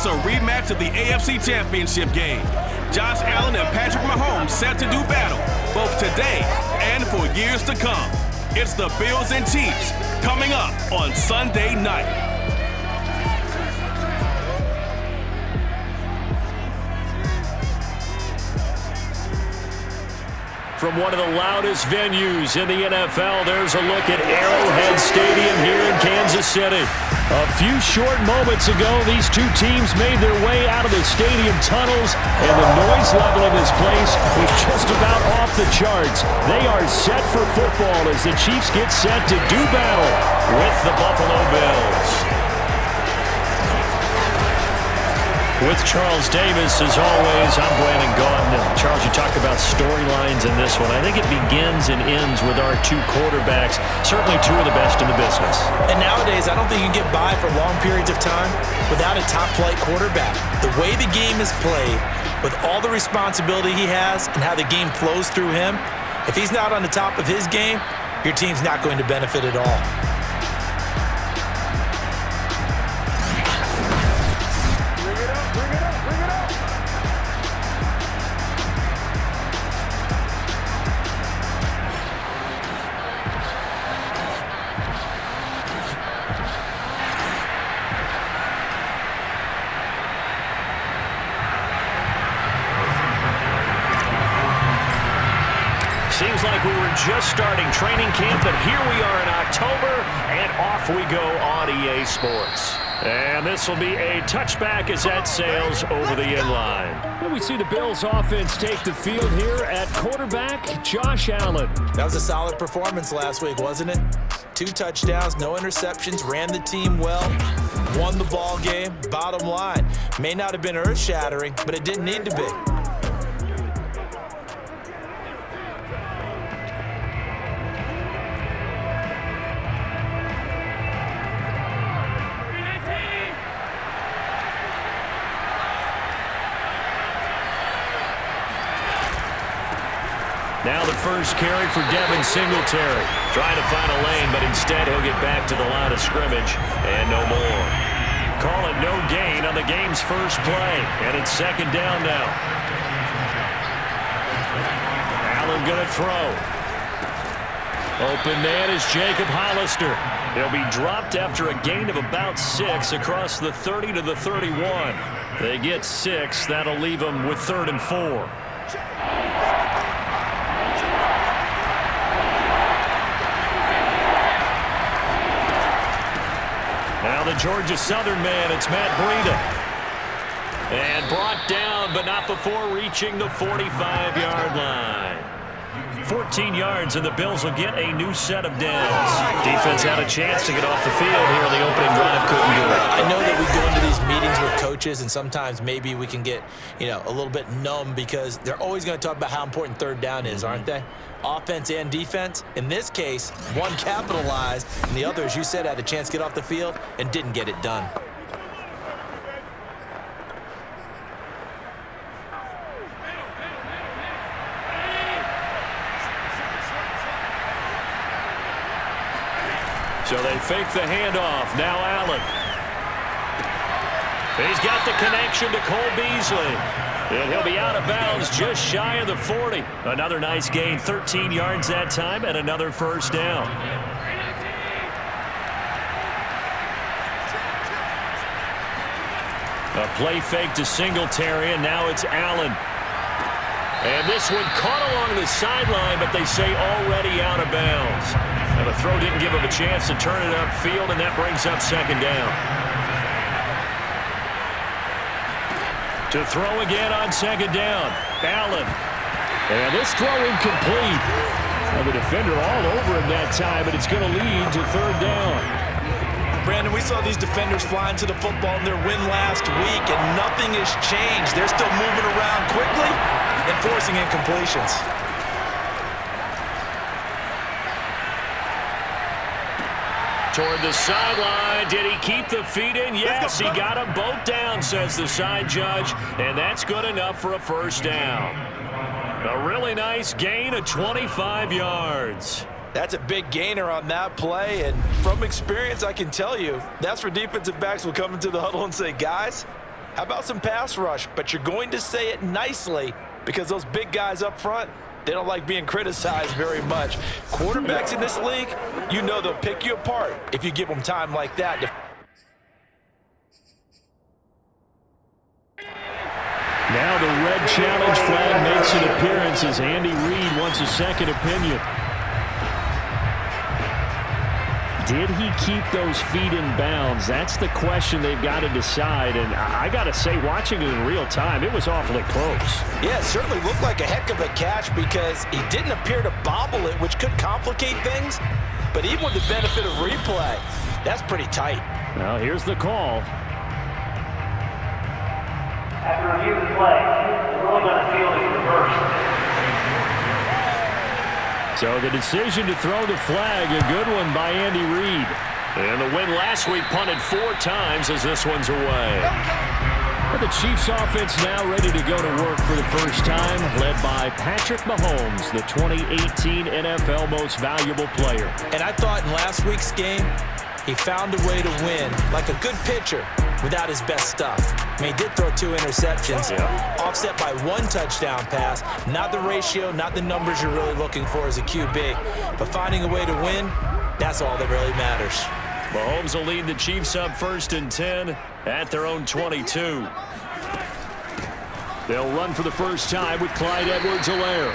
It's a rematch of the AFC Championship game. Josh Allen and Patrick Mahomes set to do battle, both today and for years to come. It's the Bills and Chiefs coming up on Sunday night. From one of the loudest venues in the NFL, there's a look at Arrowhead Stadium here in Kansas City. A few short moments ago, these two teams made their way out of the stadium tunnels, and the noise level in this place was just about off the charts. They are set for football as the Chiefs get set to do battle with the Buffalo Bills. With Charles Davis, as always, I'm Brandon Gaudin. Charles, you talked about storylines in this one. I think it begins and ends with our two quarterbacks, certainly two of the best in the business. And nowadays, I don't think you can get by for long periods of time without a top-flight quarterback. The way the game is played, with all the responsibility he has and how the game flows through him, if he's not on the top of his game, your team's not going to benefit at all. Seems like we were just starting training camp, but here we are in October, and off we go on EA Sports. And this will be a touchback as that sails over the inline. And we see the Bills offense take the field here at quarterback, Josh Allen. That was a solid performance last week, wasn't it? 2 touchdowns, no interceptions, ran the team well, won the ball game. Bottom line, may not have been earth-shattering, but it didn't need to be. Now the first carry for Devin Singletary. Trying to find a lane, but instead he'll get back to the line of scrimmage and no more. Call it no gain on the game's first play, and it's second down now. Allen going to throw. Open man is Jacob Hollister. He'll be dropped after a gain of about 6 across the 30 to the 31. They get 6. That'll leave them with 3rd and 4. Now the Georgia Southern man, it's Matt Breida. And brought down, but not before reaching the 45-yard line. 14 yards, and the Bills will get a new set of downs. Defense had a chance to get off the field here in the opening drive, couldn't do it. I know that we go into these meetings with coaches, and sometimes maybe we can get, a little bit numb because they're always going to talk about how important 3rd down is, aren't they? Offense and defense. In this case, one capitalized, and the other, as you said, had a chance to get off the field and didn't get it done. So they fake the handoff. Now Allen. He's got the connection to Cole Beasley. And he'll be out of bounds just shy of the 40. Another nice gain, 13 yards that time, and another first down. A play fake to Singletary, and now it's Allen. And this one caught along the sideline, but they say already out of bounds. And the throw didn't give him a chance to turn it upfield, and that brings up second down. To throw again on second down. Allen. And this throw incomplete. And the defender all over him that time, but it's going to lead to 3rd down. Brandon, we saw these defenders flying to the football in their win last week, and nothing has changed. They're still moving around quickly and forcing incompletions. Toward the sideline. Did he keep the feet in? Yes, he got them both down, says the side judge, and that's good enough for a first down. A really nice gain of 25 yards. That's a big gainer on that play, and from experience, I can tell you, that's where defensive backs will come into the huddle and say, guys, How about some pass rush? But you're going to say it nicely because those big guys up front, they don't like being criticized very much. Quarterbacks in this league, you know they'll pick you apart if you give them time like that. Now the red challenge flag makes an appearance as Andy Reid wants a second opinion. Did he keep those feet in bounds? That's the question they've got to decide. And I got to say, watching it in real time, it was awfully close. Yeah, it certainly looked like a heck of a catch because he didn't appear to bobble it, which could complicate things. But even with the benefit of replay, that's pretty tight. Well, here's the call. After review of the play, the ruling on the field is reversed. So the decision to throw the flag, a good one by Andy Reid. And the win last week punted 4 times as this one's away. The Chiefs offense now ready to go to work for the first time, led by Patrick Mahomes, the 2018 NFL Most Valuable Player. And I thought in last week's game, he found a way to win like a good pitcher without his best stuff. I mean, he did throw 2 interceptions, offset by 1 touchdown pass. Not the ratio, not the numbers you're really looking for as a QB. But finding a way to win, that's all that really matters. Mahomes will lead the Chiefs up 1st and 10 at their own 22. They'll run for the first time with Clyde Edwards-Helaire.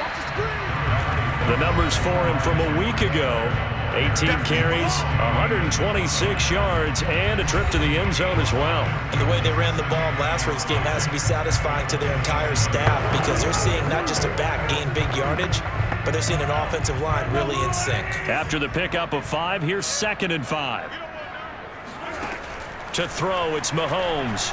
The numbers for him from a week ago: 18 carries, 126 yards, and a trip to the end zone as well. And the way they ran the ball in last week's game has to be satisfying to their entire staff because they're seeing not just a back gain big yardage, but they're seeing an offensive line really in sync. After the pickup of 5, here's 2nd and 5. To throw, it's Mahomes.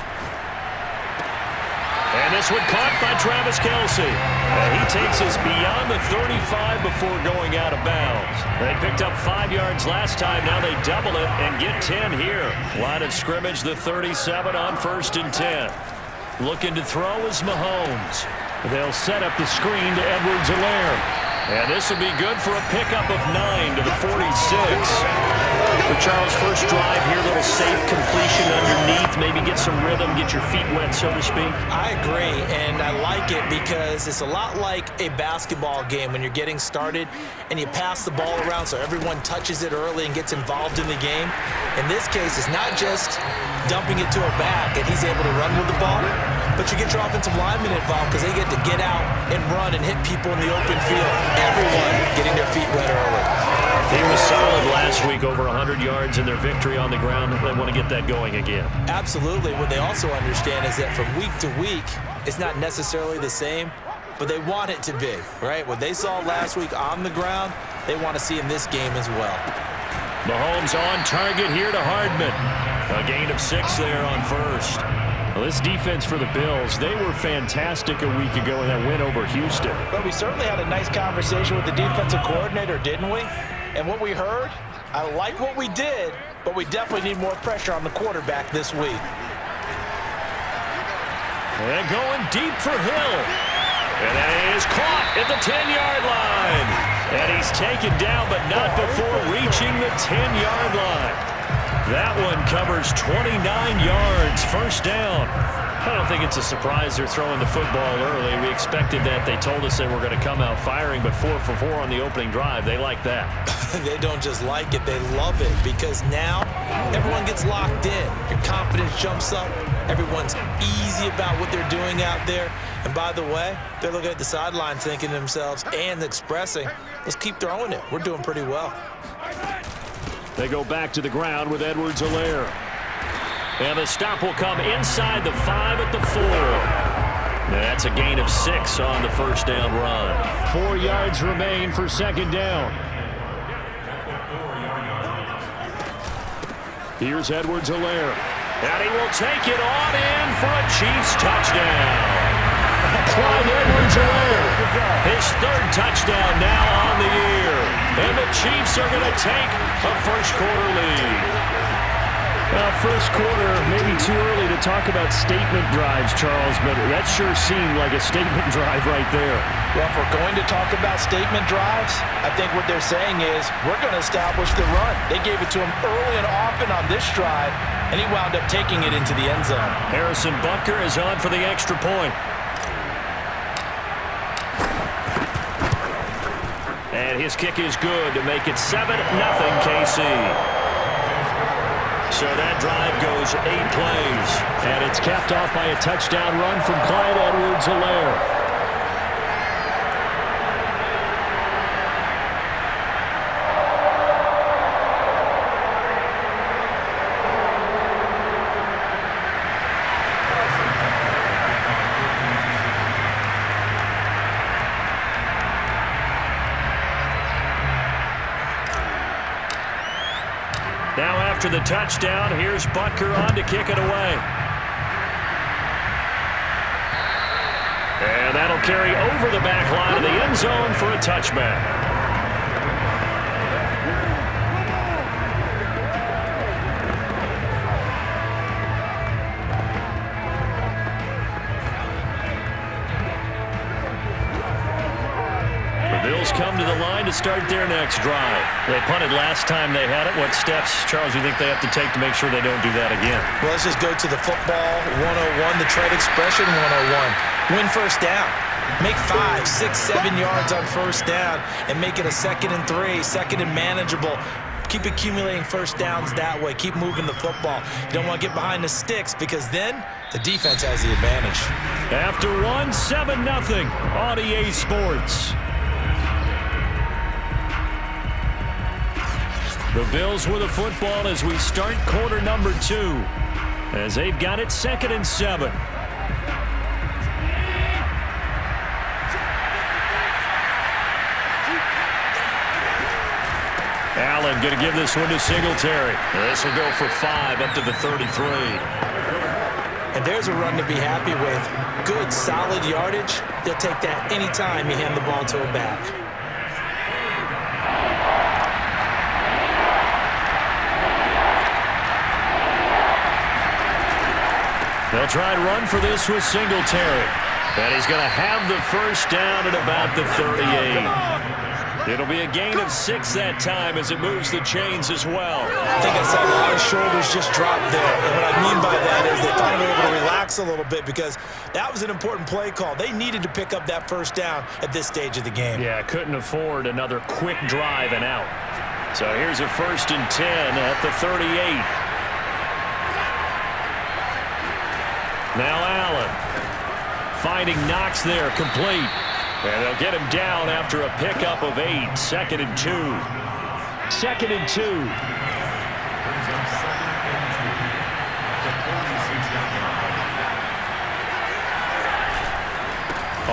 And this one caught by Travis Kelce. And he takes us beyond the 35 before going out of bounds. They picked up 5 yards last time. Now they double it and get 10 here. Line of scrimmage, the 37 on 1st and 10. Looking to throw is Mahomes. They'll set up the screen to Edwards-Helaire. And this will be good for a pickup of 9 to the 46. For Charles' first drive here, little safe completion underneath, maybe get some rhythm, get your feet wet, so to speak. I agree, and I like it because it's a lot like a basketball game when you're getting started and you pass the ball around so everyone touches it early and gets involved in the game. In this case, it's not just dumping it to a back and he's able to run with the ball, but you get your offensive linemen involved because they get to get out and run and hit people in the open field. Everyone getting their feet wet early. He was solid last week, over 100 yards in their victory on the ground. They want to get that going again. Absolutely. What they also understand is that from week to week, it's not necessarily the same, but they want it to be, right? What they saw last week on the ground, they want to see in this game as well. Mahomes on target here to Hardman. A gain of 6 there on 1st. Well, this defense for the Bills, they were fantastic a week ago in that win over Houston. But we certainly had a nice conversation with the defensive coordinator, didn't we? And what we heard, I like what we did, but we definitely need more pressure on the quarterback this week. And going deep for Hill. And it is caught at the 10-yard line. And he's taken down, but not before reaching the 10-yard line. That one covers 29 yards, 1st down. I don't think it's a surprise they're throwing the football early. We expected that. They told us they were going to come out firing, but 4 for 4 on the opening drive. They like that. They don't just like it, they love it, because now everyone gets locked in. Your confidence jumps up. Everyone's easy about what they're doing out there. And by the way, they're looking at the sideline thinking to themselves and expressing, let's keep throwing it. We're doing pretty well. They go back to the ground with Edwards-Helaire. And the stop will come inside the 5 at the 4. Now that's a gain of 6 on the 1st down run. 4 yards remain for 2nd down. Here's Edwards-Helaire. And he will take it on in for a Chiefs touchdown. Clyde Edwards-Helaire, his 3rd touchdown now on the year. And the Chiefs are going to take a 1st quarter lead. Well, first quarter, maybe too early to talk about statement drives, Charles, but that sure seemed like a statement drive right there. Well, if we're going to talk about statement drives, I think what they're saying is we're going to establish the run. They gave it to him early and often on this drive, and he wound up taking it into the end zone. Harrison Butker is on for the extra point. And his kick is good to make it 7-0 KC. So that drive goes 8 plays, and it's capped off by a touchdown run from Clyde Edwards-Helaire. Now after the touchdown, here's Butker on to kick it away. And that'll carry over the back line of the end zone for a touchback. Come to the line to start their next drive. They punted last time they had it. What steps, Charles, you think they have to take to make sure they don't do that again? Well, let's just go to the football 101, the trade expression 101. Win first down. Make 5, 6, 7 yards on first down and make it a 2nd and 3, 2nd and manageable. Keep accumulating first downs that way. Keep moving the football. You don't want to get behind the sticks because then the defense has the advantage. After 7-0 on EA Sports. The Bills with the football as we start quarter number 2, as they've got it 2nd and 7. Allen going to give this one to Singletary. This will go for 5 up to the 33. And there's a run to be happy with. Good, solid yardage. You'll take that anytime you hand the ball to a back. They'll try and run for this with Singletary. And he's going to have the first down at about the 38. It'll be a gain of 6 that time as it moves the chains as well. I think I saw a lot of shoulders just drop there. And what I mean by that is they finally were able to relax a little bit because that was an important play call. They needed to pick up that first down at this stage of the game. Yeah, couldn't afford another quick drive and out. So here's a 1st and 10 at the 38. Now Allen finding Knox there, complete. And they'll get him down after a pickup of 8. 2nd and 2. 2nd and 2.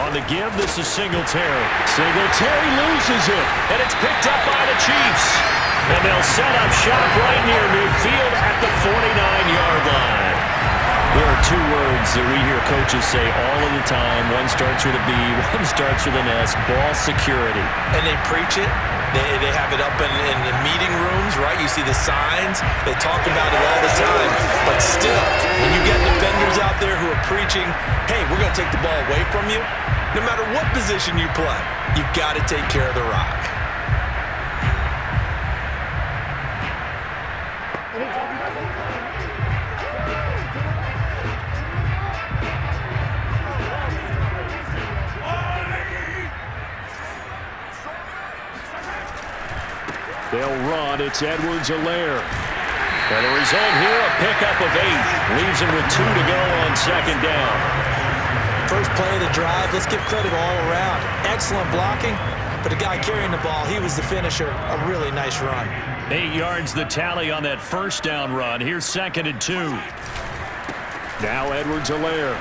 On the give, this is Singletary. Singletary loses it, and it's picked up by the Chiefs. And they'll set up shop right near midfield at the 49-yard line. There are 2 words that we hear coaches say all of the time. One starts with a B, one starts with an S, ball security. And they preach it. They have it up in meeting rooms, right? You see the signs. They talk about it all the time. But still, when you get defenders out there who are preaching, hey, we're going to take the ball away from you, no matter what position you play, you've got to take care of the rock. They'll run. It's Edwards-Helaire. And the result here, a pickup of 8. Leaves him with 2 to go on 2nd down. First play of the drive. Let's give credit all around. Excellent blocking. But the guy carrying the ball, he was the finisher. A really nice run. 8 yards the tally on that first down run. Here's 2nd and 2. Now Edwards-Helaire.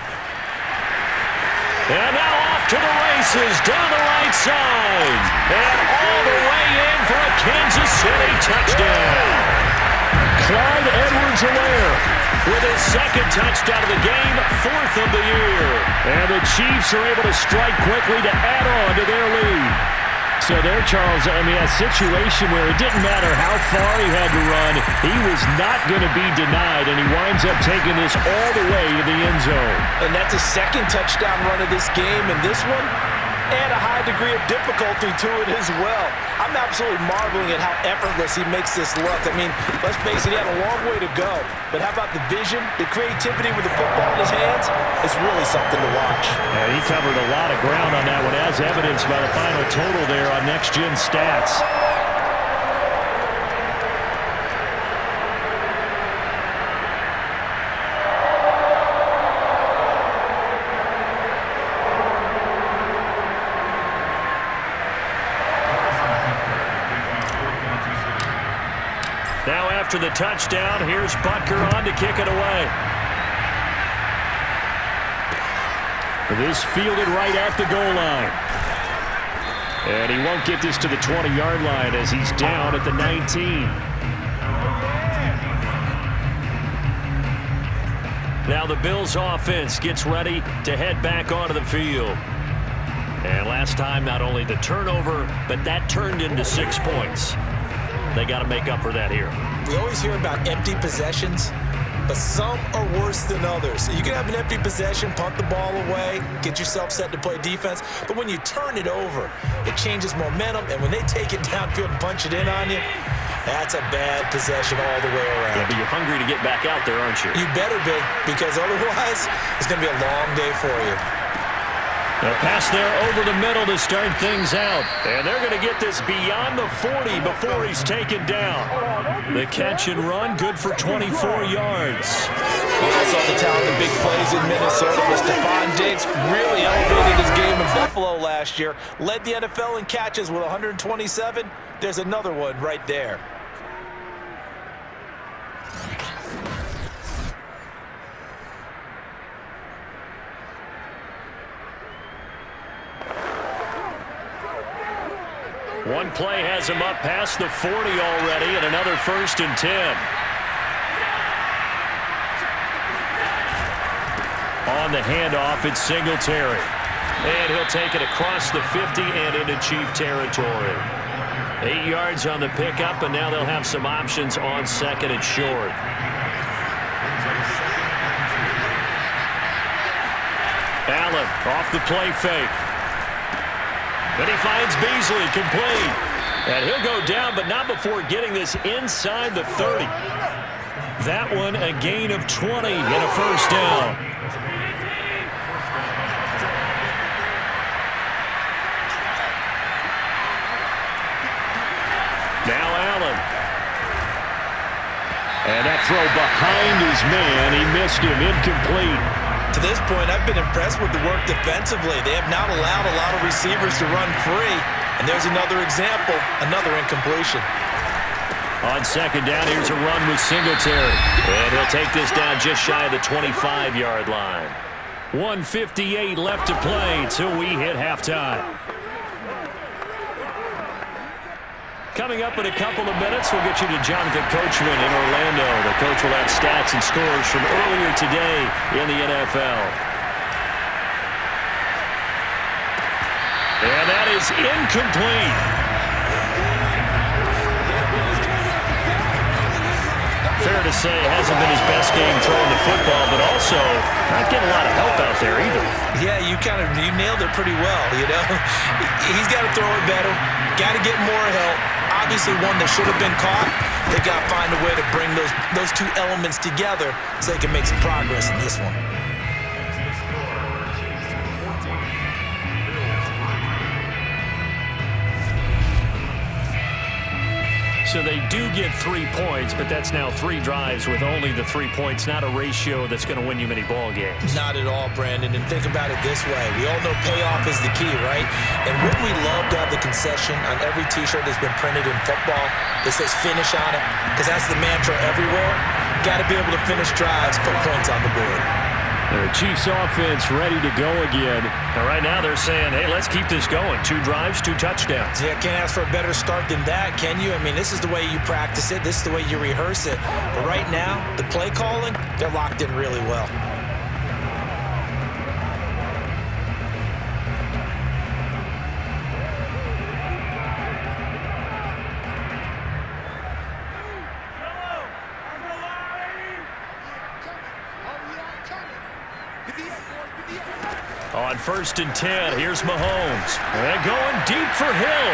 And now off to the races down the right side. And all the way in for a Kansas City touchdown. Clyde Edwards-Helaire with his 2nd touchdown of the game, 4th of the year. And the Chiefs are able to strike quickly to add on to their lead. So there, Charles, I mean, a situation where it didn't matter how far he had to run, he was not going to be denied, and he winds up taking this all the way to the end zone. And that's a second touchdown run of this game, and this one, and a high degree of difficulty to it as well. I'm absolutely marveling at how effortless he makes this look. I mean, let's face it, he had a long way to go. But how about the vision, the creativity with the football in his hands? It's really something to watch. Yeah, he covered a lot of ground on that one, as evidenced by the final total there on Next Gen Stats. Now after the touchdown, here's Butker on to kick it away. This fielded right at the goal line. And he won't get this to the 20-yard line as he's down at the 19. Now the Bills offense gets ready to head back onto the field. And last time, not only the turnover, but that turned into 6 points. They got to make up for that here. We always hear about empty possessions, but some are worse than others. You can have an empty possession, punt the ball away, get yourself set to play defense, but when you turn it over, it changes momentum, and when they take it downfield and punch it in on you, that's a bad possession all the way around. Yeah, but you're hungry to get back out there, aren't you? You better be, because otherwise, it's going to be a long day for you. A pass there over the middle to start things out. And they're going to get this beyond the 40 before he's taken down. The catch and run, good for 24 yards. I saw the talent of big plays in Minnesota. But Stephon Diggs really elevated his game in Buffalo last year. Led the NFL in catches with 127. There's another one right there. One play has him up past the 40 already, and another 1st and 10. On the handoff, it's Singletary. And he'll take it across the 50 and into Chief territory. 8 yards on the pickup, and now they'll have some options on 2nd and short. Allen off the play fake. Then he finds Beasley, complete. And he'll go down, but not before getting this inside the 30. That one a gain of 20 and a 1st down. Now Allen. And that throw behind his man. He missed him, incomplete. To this point, I've been impressed with the work defensively. They have not allowed a lot of receivers to run free. And there's another example, another incompletion. On 2nd down, here's a run with Singletary. And he'll take this down just shy of the 25-yard line. 1:58 left to play till we hit halftime. Coming up in a couple of minutes, we'll get you to Jonathan Coachman in Orlando. The coach will have stats and scores from earlier today in the NFL. And that is incomplete. Fair to say, it hasn't been his best game throwing the football, but also not getting a lot of help out there either. Yeah, you nailed it pretty well, you know. He's got to throw it better, got to get more help. Obviously one that should have been caught. They got to find a way to bring those two elements together so they can make some progress in this one. So they do get 3 points, but that's now 3 drives with only the 3 points, not a ratio that's going to win you many ball games. Not at all, Brandon. And think about it this way. We all know payoff is the key, right? And wouldn't we love to have the concession on every T-shirt that's been printed in football that says finish on it? Because that's the mantra everywhere. Got to be able to finish drives, put points on the board. The Chiefs offense ready to go again. And right now they're saying, hey, let's keep this going. 2 drives, 2 touchdowns. Yeah, can't ask for a better start than that, can you? I mean, this is the way you practice it. This is the way you rehearse it. But right now, the play calling, they're locked in really well. 1st and 10. Here's Mahomes. And going deep for Hill.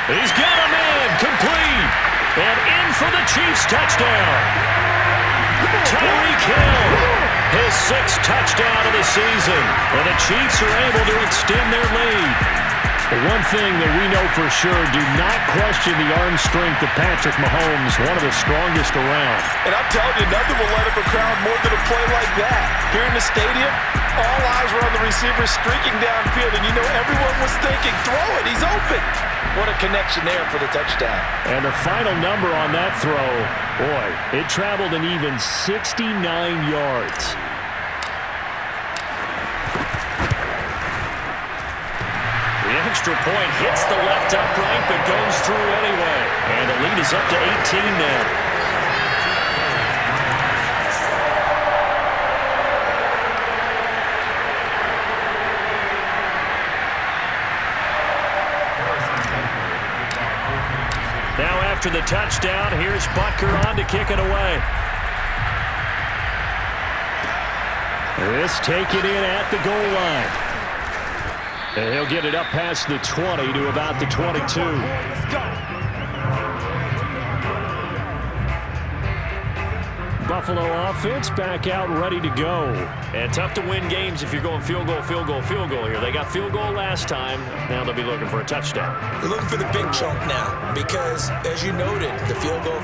He's got a man complete. And in for the Chiefs touchdown. Tyreek Hill, his 6th touchdown of the season. And the Chiefs are able to extend their lead. The one thing that we know for sure, do not question the arm strength of Patrick Mahomes, one of the strongest around. And I'm telling you, nothing will light up a crowd more than a play like that. Here in the stadium, all eyes were on the receiver streaking downfield, and you know everyone was thinking, throw it, he's open. What a connection there for the touchdown. And the final number on that throw, boy, it traveled an even 69 yards. The extra point hits the left upright, but goes through anyway. And the lead is up to 18 now. Now after the touchdown, here's Butker on to kick it away. This taken in at the goal line. And he'll get it up past the 20 to about the 22. Let's go. Buffalo offense back out ready to go. And tough to win games if you're going field goal here. They got field goal last time. Now they'll be looking for a touchdown. They're looking for the big chunk now because, as you noted, the field goal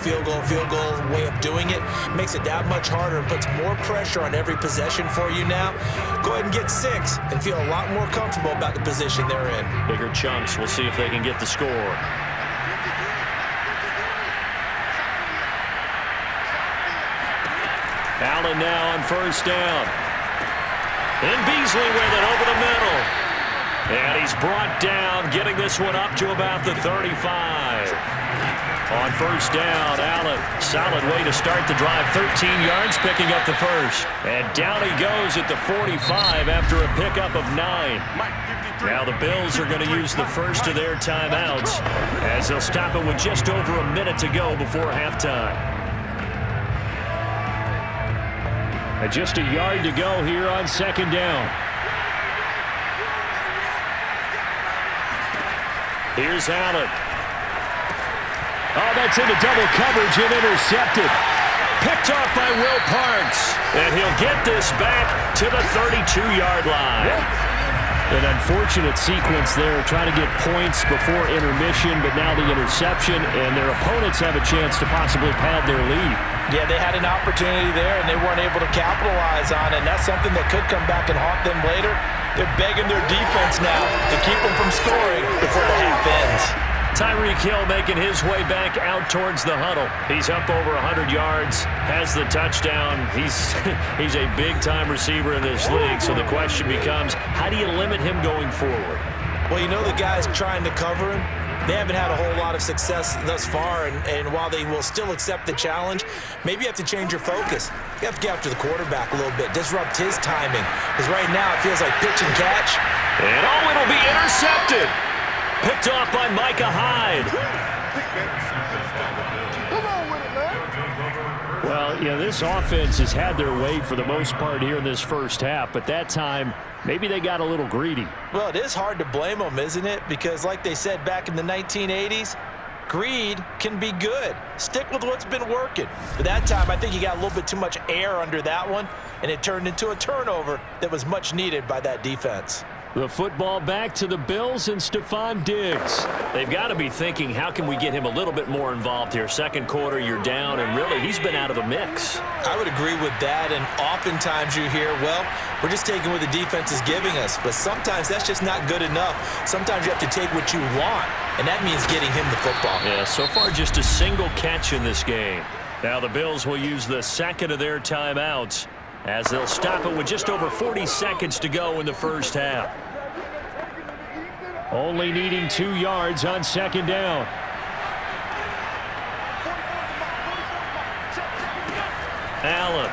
way of doing it makes it that much harder and puts more pressure on every possession for you now. Go ahead and get 6 and feel a lot more comfortable about the position they're in. Bigger chunks. We'll see if they can get the score. Allen now on 1st down. And Beasley with it over the middle. And he's brought down, getting this one up to about the 35. On 1st down, Allen, solid way to start the drive. 13 yards, picking up the first. And down he goes at the 45 after a pickup of 9. Now the Bills are going to use the first of their timeouts as they'll stop it with just over a minute to go before halftime. And just a yard to go here on 2nd down. Here's Allen. Oh, that's into double coverage and intercepted. Picked off by Will Parks. And he'll get this back to the 32-yard line. An unfortunate sequence there, trying to get points before intermission, but now the interception, and their opponents have a chance to possibly pad their lead. Yeah, they had an opportunity there, and they weren't able to capitalize on it, and that's something that could come back and haunt them later. They're begging their defense now to keep them from scoring before the half ends. Tyreek Hill making his way back out towards the huddle. He's up over 100 yards, has the touchdown. He's a big-time receiver in this league, so the question becomes, how do you limit him going forward? Well, you know the guys trying to cover him, they haven't had a whole lot of success thus far, and while they will still accept the challenge, maybe you have to change your focus. You have to get after the quarterback a little bit, disrupt his timing, because right now it feels like pitch and catch. And it'll be intercepted. Picked off by Micah Hyde. Well, this offense has had their way for the most part here in this first half, but that time, maybe they got a little greedy. Well, it is hard to blame them, isn't it? Because like they said back in the 1980s, greed can be good. Stick with what's been working. But that time, I think you got a little bit too much air under that one, and it turned into a turnover that was much needed by that defense. The football back to the Bills and Stephon Diggs. They've got to be thinking, how can we get him a little bit more involved here? Second quarter, you're down, and really, he's been out of the mix. I would agree with that, and oftentimes you hear, well, we're just taking what the defense is giving us. But sometimes that's just not good enough. Sometimes you have to take what you want, and that means getting him the football. Yeah, so far just a single catch in this game. Now the Bills will use the second of their timeouts as they'll stop it with just over 40 seconds to go in the first half. Only needing 2 yards on 2nd down. Allen.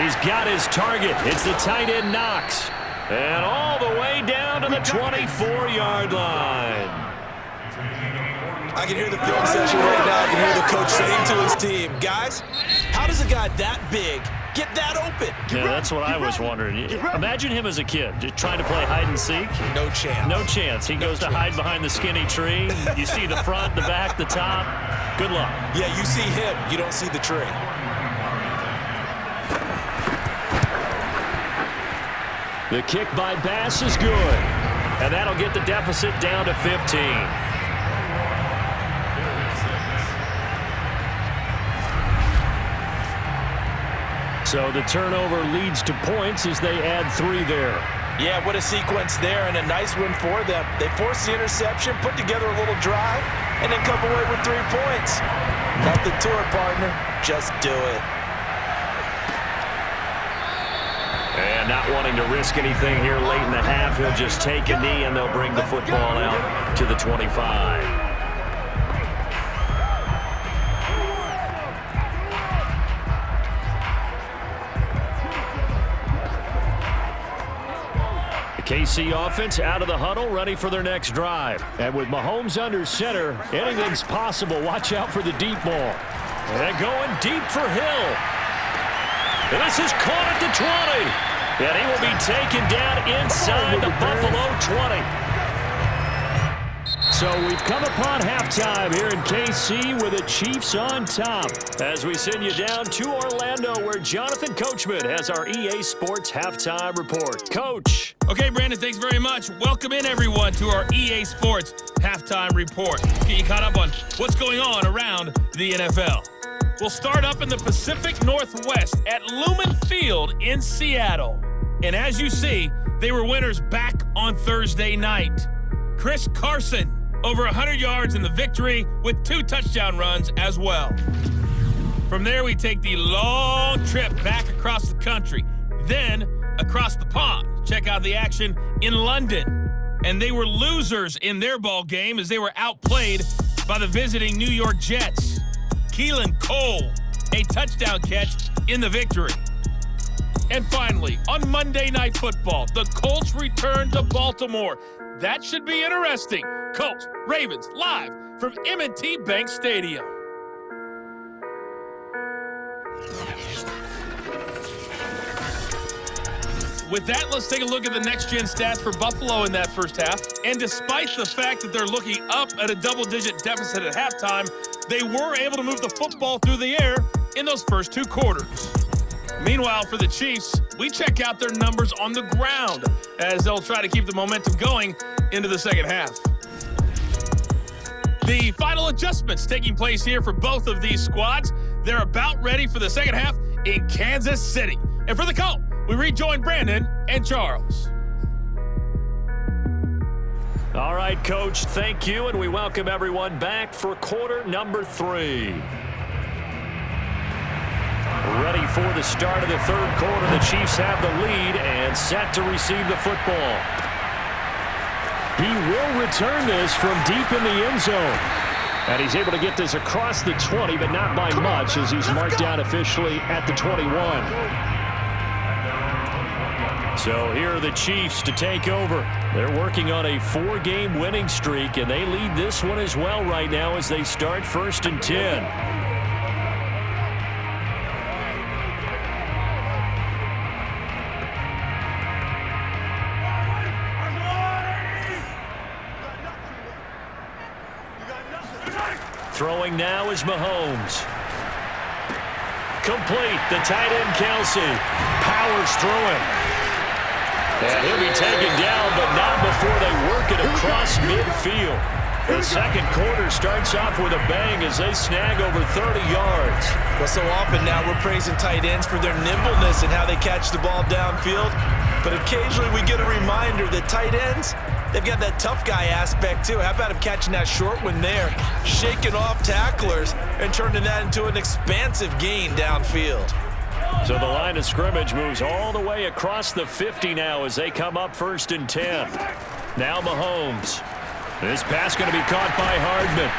He's got his target. It's the tight end Knox. And all the way down to the 24-yard line. I can hear the film session right now. I can hear the coach saying to his team, guys, how does a guy that big get that open? Yeah, that's what I was wondering. Imagine him as a kid, just trying to play hide and seek. No chance. No chance. He goes to hide behind the skinny tree. You see the front, the back, the top. Good luck. Yeah, you see him. You don't see the tree. The kick by Bass is good. And that'll get the deficit down to 15. So the turnover leads to points as they add 3 there. Yeah, what a sequence there, and a nice win for them. They forced the interception, put together a little drive, and then come away with 3 points. Nothing to it, partner. Just do it. And not wanting to risk anything here late in the half, he'll just take a knee, and they'll bring the football out to the 25. KC offense out of the huddle, ready for their next drive. And with Mahomes under center, anything's possible. Watch out for the deep ball. And going deep for Hill. And this is caught at the 20. And he will be taken down inside the Buffalo 20. So we've come upon halftime here in KC with the Chiefs on top. As we send you down to Orlando, where Jonathan Coachman has our EA Sports halftime report. Coach. Okay, Brandon, thanks very much. Welcome in, everyone, to our EA Sports halftime report. Get you caught up on what's going on around the NFL. We'll start up in the Pacific Northwest at Lumen Field in Seattle. And as you see, they were winners back on Thursday night. Chris Carson, over 100 yards in the victory with 2 touchdown runs as well. From there, we take the long trip back across the country, then across the pond. Check out the action in London. And they were losers in their ball game as they were outplayed by the visiting New York Jets. Keelan Cole, a touchdown catch in the victory. And finally, on Monday Night Football, the Colts return to Baltimore. That should be interesting. Colts, Ravens, live from M&T Bank Stadium. With that, let's take a look at the next-gen stats for Buffalo in that first half. And despite the fact that they're looking up at a double-digit deficit at halftime, they were able to move the football through the air in those first 2 quarters. Meanwhile, for the Chiefs, we check out their numbers on the ground as they'll try to keep the momentum going into the second half. The final adjustments taking place here for both of these squads. They're about ready for the second half in Kansas City. And for the Colt, we rejoin Brandon and Charles. All right, Coach, thank you, and we welcome everyone back for quarter number 3. Ready for the start of the third quarter. The Chiefs have the lead and set to receive the football. He will return this from deep in the end zone. And he's able to get this across the 20, but not by much as he's marked down officially at the 21. So here are the Chiefs to take over. They're working on a 4-game winning streak, and they lead this one as well right now as they start 1st and 10. Throwing now is Mahomes. Complete. The tight end, Kelsey. Powers through him. And he'll be taken down, but not before they work it across midfield. The second quarter starts off with a bang as they snag over 30 yards. Well, so often now we're praising tight ends for their nimbleness and how they catch the ball downfield. But occasionally we get a reminder that tight ends, they've got that tough guy aspect too. How about him catching that short one there, shaking off tacklers, and turning that into an expansive gain downfield. So the line of scrimmage moves all the way across the 50 now as they come up 1st and 10. Now Mahomes. This pass going to be caught by Hardman.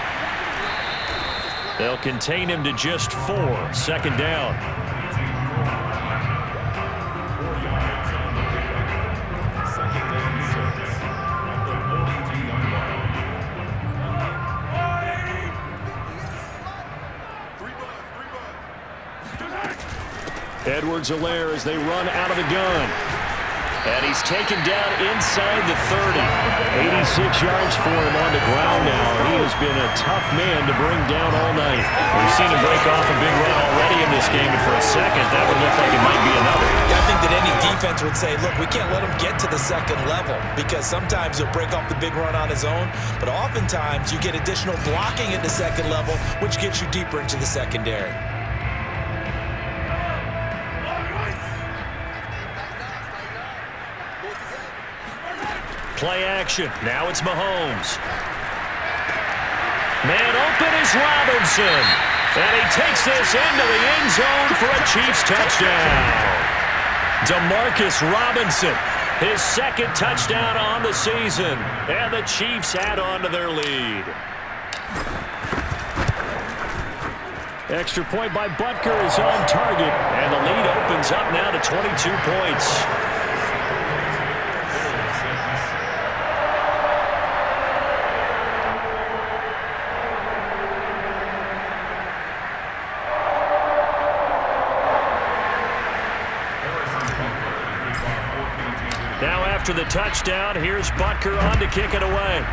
They'll contain him to just 4. 2nd down. Edwards-Helaire as they run out of the gun. And he's taken down inside the 30. 86 yards for him on the ground now. He has been a tough man to bring down all night. We've seen him break off a big run already in this game, and for a second, that would look like it might be another. I think that any defense would say, look, we can't let him get to the second level, because sometimes he'll break off the big run on his own, but oftentimes you get additional blocking at the second level, which gets you deeper into the secondary. Play action. Now it's Mahomes. Man open is Robinson. And he takes this into the end zone for a Chiefs touchdown. Demarcus Robinson, his second touchdown on the season. And the Chiefs add on to their lead. Extra point by Butker is on target. And the lead opens up now to 22 points. Now after the touchdown, here's Butker on to kick it away.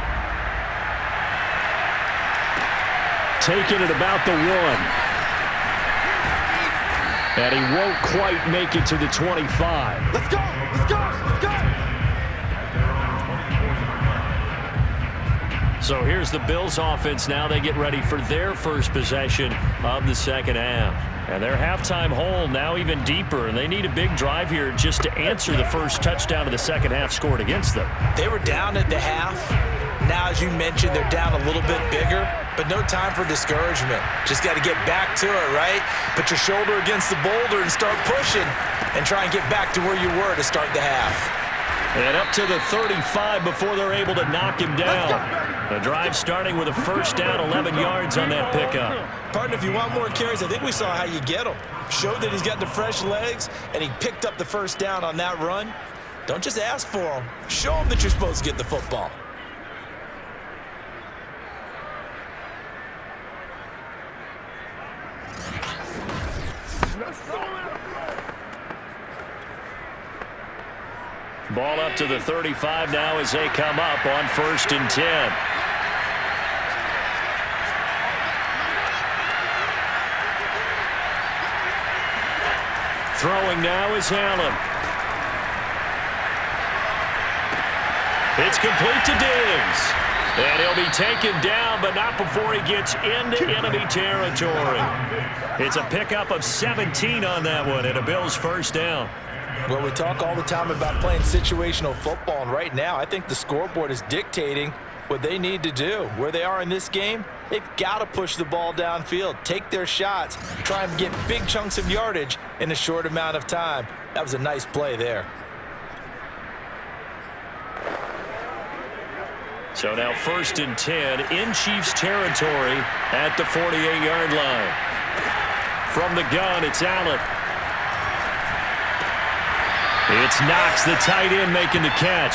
Taking it about the 1. And he won't quite make it to the 25. Let's go! Let's go! Let's go! So here's the Bills offense now. They get ready for their first possession of the second half. And their halftime hole now even deeper, and they need a big drive here just to answer the first touchdown of the second half scored against them. They were down at the half. Now, as you mentioned, they're down a little bit bigger, but no time for discouragement. Just got to get back to it, right? Put your shoulder against the boulder and start pushing and try and get back to where you were to start the half. And up to the 35 before they're able to knock him down. The drive starting with a first down, 11 yards on that pickup. Partner, if you want more carries, I think we saw how you get him. Showed that he's got the fresh legs, and he picked up the first down on that run. Don't just ask for him. Show him that you're supposed to get the football. Ball up to the 35 now as they come up on 1st and 10. Throwing now is Allen. It's complete to Diggs. And he'll be taken down, but not before he gets into enemy territory. It's a pickup of 17 on that one, and a Bills first down. Well, we talk all the time about playing situational football, and right now I think the scoreboard is dictating what they need to do. Where they are in this game, they've got to push the ball downfield, take their shots, try and get big chunks of yardage in a short amount of time. That was a nice play there. So now 1st and 10 in Chiefs territory at the 48-yard line. From the gun, it's Allen. It's Knox, the tight end, making the catch.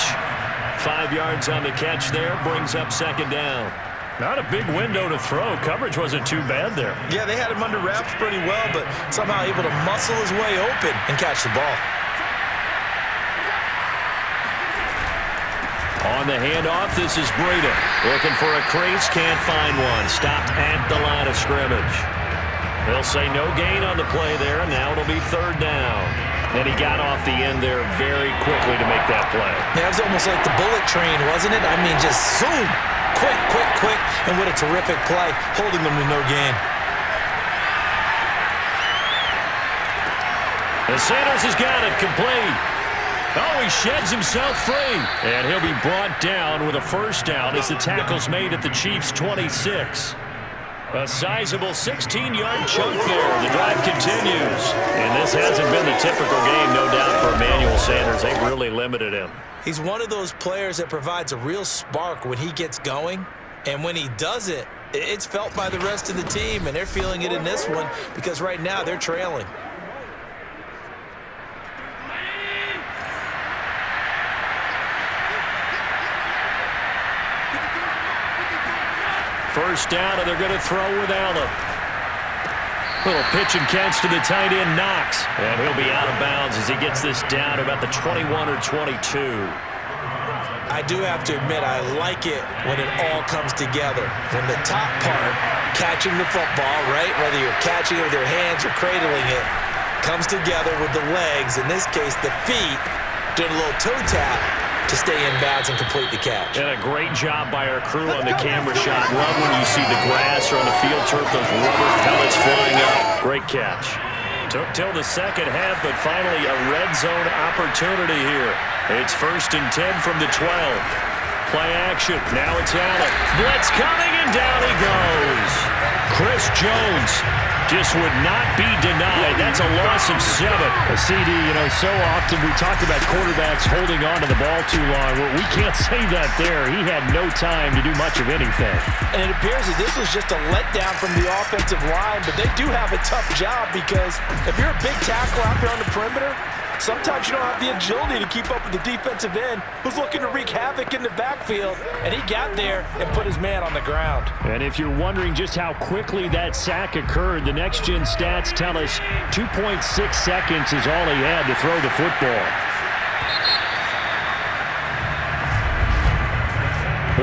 5 yards on the catch there, brings up 2nd down. Not a big window to throw. Coverage wasn't too bad there. Yeah, they had him under wraps pretty well, but somehow able to muscle his way open and catch the ball. On the handoff, this is Breida. Looking for a crease, can't find one. Stopped at the line of scrimmage. They'll say no gain on the play there, and now it'll be 3rd down. And he got off the end there very quickly to make that play. That was almost like the bullet train, wasn't it? I mean, just zoom. Quick, quick, quick. And what a terrific play, holding them to no gain. And Sanders has got it complete. Oh, he sheds himself free. And he'll be brought down with a first down as the tackle's made at the Chiefs' 26. A sizable 16-yard chunk there. The drive continues. And this hasn't been the typical game, no doubt, for Emmanuel Sanders. They've really limited him. He's one of those players that provides a real spark when he gets going. And when he does it, it's felt by the rest of the team. And they're feeling it in this one because right now they're trailing. First down, and they're going to throw with Allen. Little pitch and catch to the tight end, Knox. And he'll be out of bounds as he gets this down to about the 21 or 22. I do have to admit, I like it when it all comes together. When the top part, catching the football, right, whether you're catching it with your hands or cradling it, comes together with the legs, in this case the feet, doing a little toe tap to stay in bounds and complete the catch. And a great job by our crew on the camera shot. Love when you see the grass or on the field turf, those rubber pellets flying up. Great catch. Took till the second half, but finally a red zone opportunity here. It's 1st and 10 from the 12. Play action. Now it's Allen. Blitz coming, and down he goes. Chris Jones just would not be denied. That's a loss of 7. A CD, so often we talk about quarterbacks holding on to the ball too long. Well, we can't say that there. He had no time to do much of anything. And it appears that this was just a letdown from the offensive line, but they do have a tough job because if you're a big tackle out there on the perimeter, sometimes you don't have the agility to keep up with the defensive end who's looking to wreak havoc in the backfield, and he got there and put his man on the ground. And if you're wondering just how quickly that sack occurred, the next-gen stats tell us 2.6 seconds is all he had to throw the football.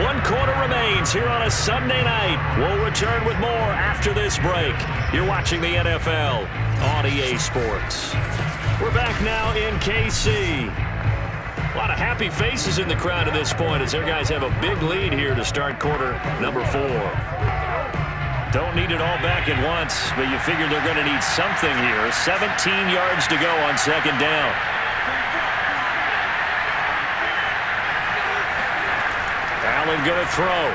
1 quarter remains here on a Sunday night. We'll return with more after this break. You're watching the NFL on EA Sports. We're back now in KC. A lot of happy faces in the crowd at this point as their guys have a big lead here to start quarter number 4. Don't need it all back at once, but you figure they're going to need something here. 17 yards to go on 2nd down. Allen going to throw.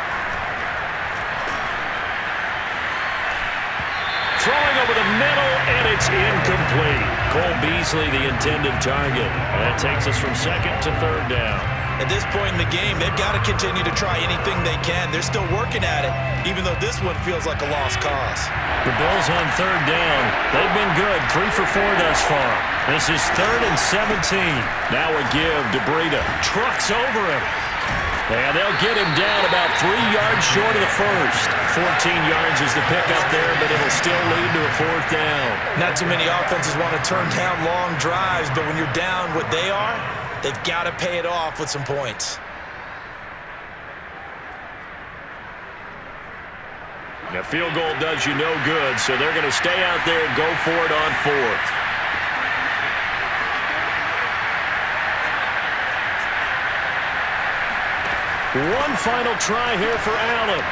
Throwing over the middle, and it's incomplete. Cole Beasley, the intended target. And that takes us from 2nd to 3rd down. At this point in the game, they've got to continue to try anything they can. They're still working at it, even though this one feels like a lost cause. The Bills on 3rd down. They've been good, 3 for 4 thus far. This is 3rd and 17. Now a give to Breida. Trucks over him. And they'll get him down about 3 yards short of the first. 14 yards is the pickup there, but it'll still lead to a 4th down. Not too many offenses want to turn down long drives, but when you're down what they are, they've got to pay it off with some points. A field goal does you no good, so they're going to stay out there and go for it on 4th. One final try here for Allen.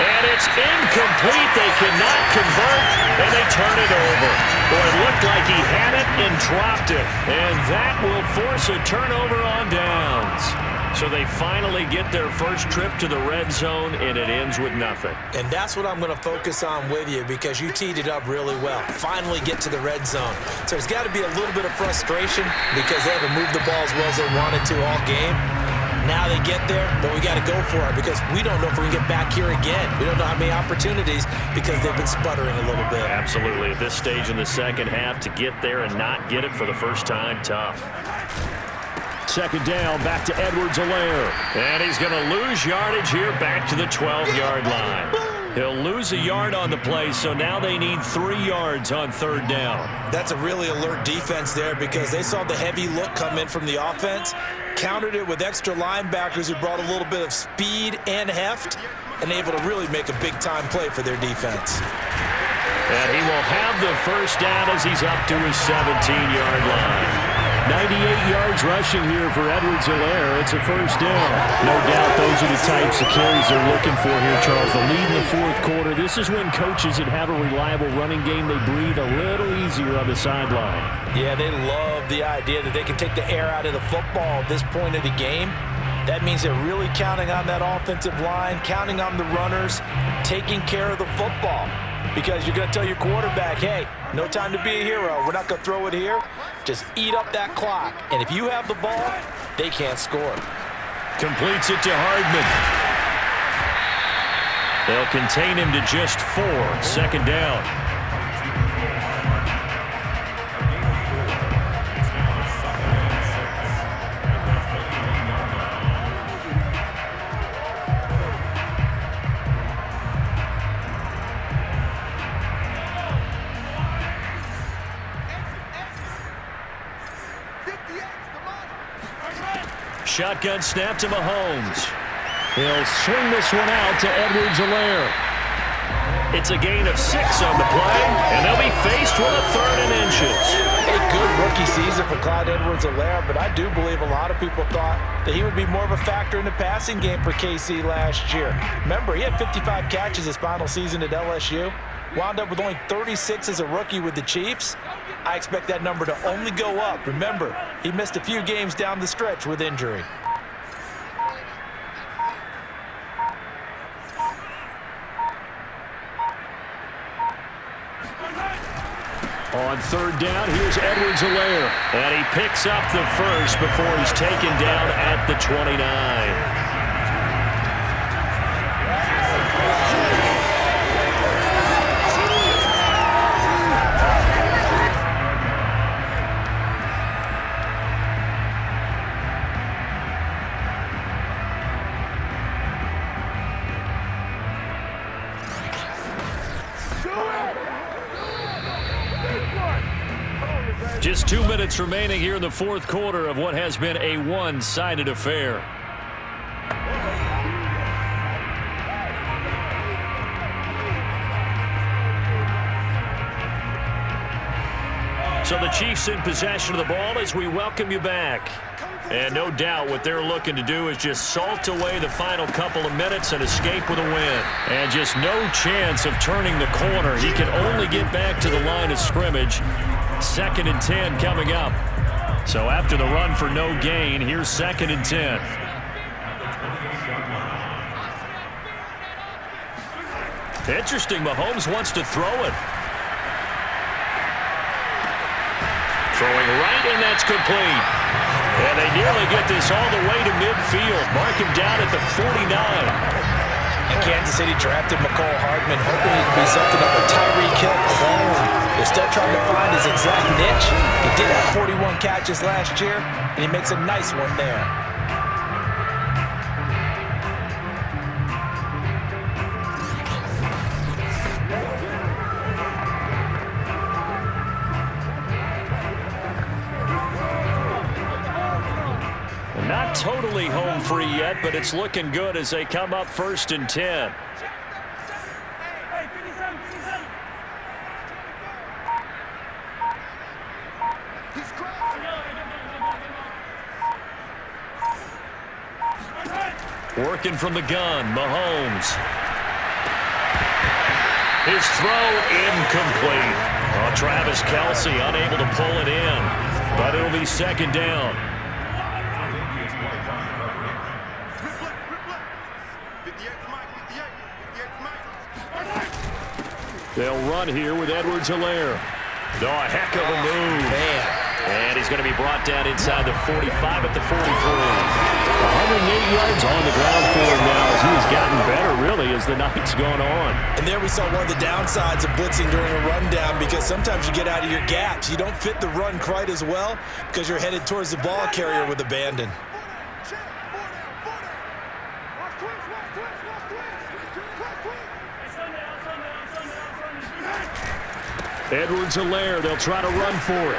And it's incomplete. They cannot convert, and they turn it over. Boy, it looked like he had it and dropped it. And that will force a turnover on downs. So they finally get their first trip to the red zone, and it ends with nothing. And that's what I'm going to focus on with you because you teed it up really well. Finally get to the red zone. So there's got to be a little bit of frustration because they haven't moved the ball as well as they wanted to all game. Now they get there, but we got to go for it because we don't know if we can get back here again. We don't know how many opportunities because they've been sputtering a little bit. Absolutely. At this stage in the second half, to get there and not get it for the first time, tough. 2nd down, back to Edwards-Helaire. And he's going to lose yardage here back to the 12-yard line. He'll lose a yard on the play, so now they need 3 yards on 3rd down. That's a really alert defense there because they saw the heavy look come in from the offense, countered it with extra linebackers who brought a little bit of speed and heft, and able to really make a big-time play for their defense. And he will have the first down as he's up to his 17-yard line. 98 yards rushing here for Edwards-Helaire. It's a 1st down. No doubt those are the types of carries they're looking for here, Charles. The lead in the 4th quarter. This is when coaches that have a reliable running game, they breathe a little easier on the sideline. Yeah, they love the idea that they can take the air out of the football at this point of the game. That means they're really counting on that offensive line, counting on the runners, taking care of the football. Because you're going to tell your quarterback, hey, no time to be a hero. We're not going to throw it here. Just eat up that clock. And if you have the ball, they can't score. Completes it to Hardman. They'll contain him to just 4. 2nd down. Shotgun snap to Mahomes. He'll swing this one out to Edwards-Helaire. It's a gain of 6 on the play, and they'll be faced with a 3rd and inches. A good rookie season for Clyde Edwards-Helaire, but I do believe a lot of people thought that he would be more of a factor in the passing game for KC last year. Remember, he had 55 catches his final season at LSU. Wound up with only 36 as a rookie with the Chiefs. I expect that number to only go up. Remember, he missed a few games down the stretch with injury. On 3rd down, here's Edwards-Helaire. And he picks up the first before he's taken down at the 29. Just 2 minutes remaining here in the 4th quarter of what has been a one-sided affair. So the Chiefs in possession of the ball as we welcome you back. And no doubt what they're looking to do is just salt away the final couple of minutes and escape with a win. And just no chance of turning the corner. He can only get back to the line of scrimmage. 2nd and 10 coming up. So after the run for no gain, here's 2nd and 10. Interesting, Mahomes wants to throw it. Throwing right, and that's complete. And they nearly get this all the way to midfield. Mark him down at the 49. And Kansas City drafted McCole Hardman, hoping he could be something of a Tyreek Hill clone. They're still trying to find his exact niche. He did have 41 catches last year, and he makes a nice one there. Not totally home free yet, but it's looking good as they come up 1st and 10. Working from the gun, Mahomes. His throw incomplete. Oh, Travis Kelce unable to pull it in, but it'll be 2nd down. They'll run here with Edwards-Helaire. Oh, a heck of a move. Man. And he's going to be brought down inside the 45 at the 43. 108 yards on the ground for him now as he has gotten better, really, as the night's gone on. And there we saw one of the downsides of blitzing during a rundown, because sometimes you get out of your gaps. You don't fit the run quite as well because you're headed towards the ball carrier with abandon. Edwards-Helaire, they'll try to run for it.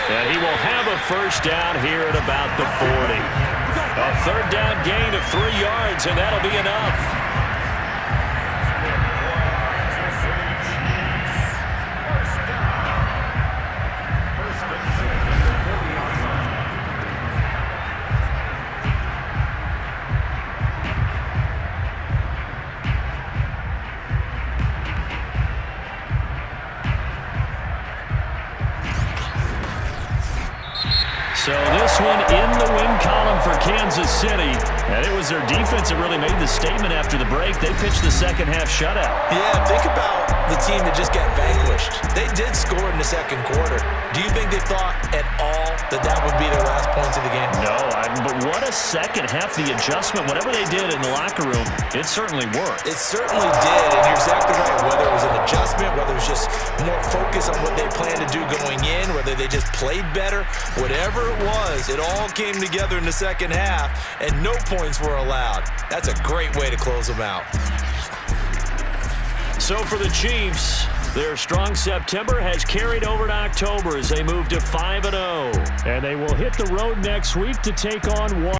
And he will have a 1st down here at about the 40. A 3rd down gain of 3 yards, and that'll be enough. So this one in the win column for Kansas City. And it was their defense that really made the statement after the break. They pitched the 2nd half shutout. Yeah, think about the team that just got vanquished. They did score in the 2nd quarter. Do you think they thought at all that that would be their last points of the game? No, but what a 2nd half. The adjustment, whatever they did in the locker room, it certainly worked. It certainly did, and you're exactly right. Whether it was an adjustment, whether it was just more focus on what they planned to do going in, whether they just played better, whatever it was, it all came together in the 2nd half, and no points were allowed. That's a great way to close them out. So for the Chiefs, Their strong September has carried over to October as they move to 5-0. And they will hit the road next week to take on